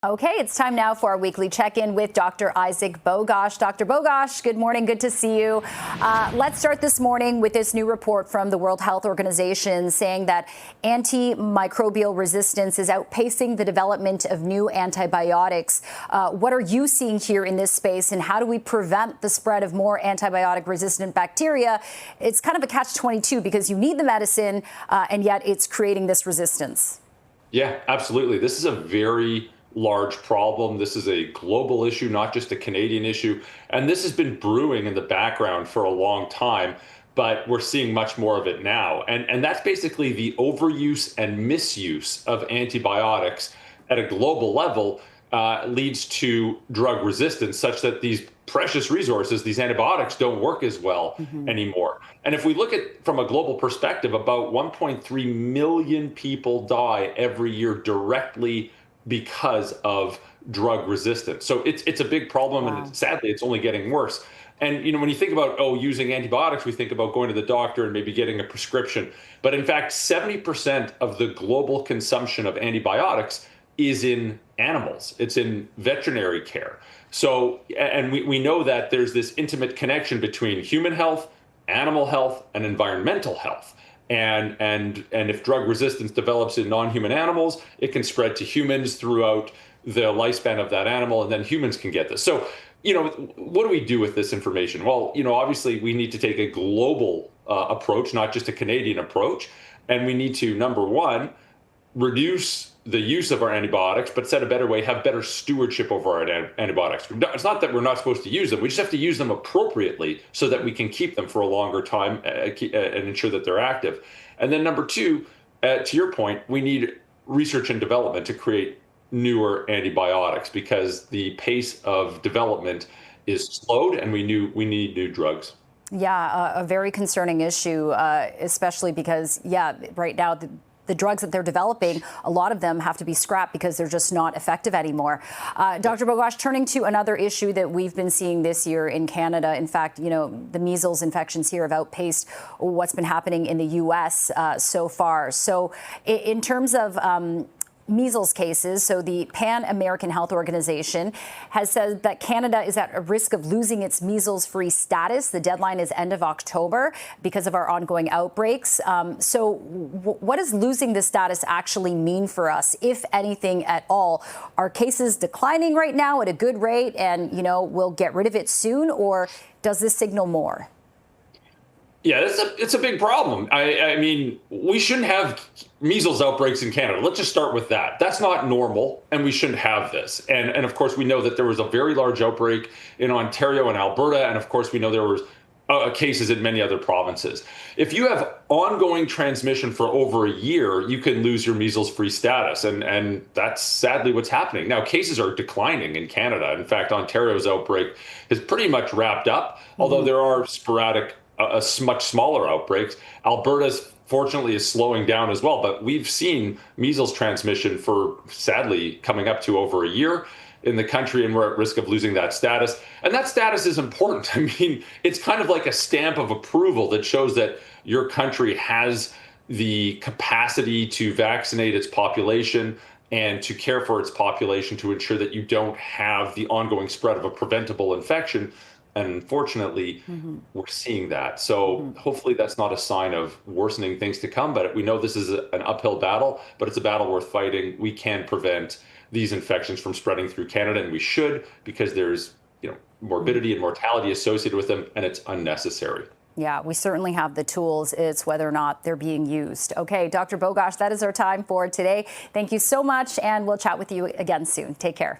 Okay, it's time now for our weekly check-in with Dr. Isaac Bogoch. Dr. Bogoch, good morning. Good to see you. Let's start this morning with this new report from the World Health Organization saying that antimicrobial resistance is outpacing the development of new antibiotics. What are you seeing here in this space, and how do we prevent the spread of more antibiotic-resistant bacteria? It's kind of a catch-22 because you need the medicine, and yet it's creating this resistance. Yeah, absolutely. This is a very large problem. This is a global issue, not just a Canadian issue. And this has been brewing in the background for a long time, but we're seeing much more of it now. And that's basically the overuse and misuse of antibiotics at a global level leads to drug resistance, such that these precious resources, these antibiotics, don't work as well anymore. And if we look at from a global perspective, about 1.3 million people die every year directly because of drug resistance. So it's a big problem, and sadly, it's only getting worse. And when you think about using antibiotics, we think about going to the doctor and maybe getting a prescription. But in fact, 70% of the global consumption of antibiotics is in animals. It's in veterinary care. So, and we know that there's this intimate connection between human health, animal health, and environmental health. And if drug resistance develops in non-human animals, it can spread to humans throughout the lifespan of that animal, and then humans can get this. So, what do we do with this information? Well, obviously we need to take a global approach, not just a Canadian approach. And we need to, number one, reduce the use of our antibiotics, but said a better way, have better stewardship over our antibiotics. It's not that we're not supposed to use them. We just have to use them appropriately so that we can keep them for a longer time and ensure that they're active. And then number two, to your point, we need research and development to create newer antibiotics, because the pace of development is slowed, and we need new drugs. Yeah, a very concerning issue, especially because, right now, the drugs that they're developing, a lot of them have to be scrapped because they're just not effective anymore. Dr. Bogoch, turning to another issue that we've been seeing this year in Canada. In fact, the measles infections here have outpaced what's been happening in the U.S. So far. So in terms of measles cases, so the Pan American Health Organization has said that Canada is at a risk of losing its measles-free status. The deadline is end of October because of our ongoing outbreaks. So what does losing this status actually mean for us, if anything at all? Are cases declining right now at a good rate and, we'll get rid of it soon, or does this signal more? Yeah, it's a big problem. I mean, we shouldn't have measles outbreaks in Canada. Let's just start with that. That's not normal, and we shouldn't have this. And of course, we know that there was a very large outbreak in Ontario and Alberta, and of course, we know there was cases in many other provinces. If you have ongoing transmission for over a year, you can lose your measles-free status, and that's sadly what's happening. Now, cases are declining in Canada. In fact, Ontario's outbreak is pretty much wrapped up, although there are sporadic much smaller outbreaks. Alberta's fortunately is slowing down as well, but we've seen measles transmission for sadly coming up to over a year in the country, and we're at risk of losing that status. And that status is important. I mean, it's kind of like a stamp of approval that shows that your country has the capacity to vaccinate its population and to care for its population to ensure that you don't have the ongoing spread of a preventable infection. And unfortunately, we're seeing that. So hopefully that's not a sign of worsening things to come. But we know this is an uphill battle, but it's a battle worth fighting. We can prevent these infections from spreading through Canada, and we should, because there's morbidity and mortality associated with them, and it's unnecessary. Yeah, we certainly have the tools. It's whether or not they're being used. Okay, Dr. Bogoch, that is our time for today. Thank you so much, and we'll chat with you again soon. Take care.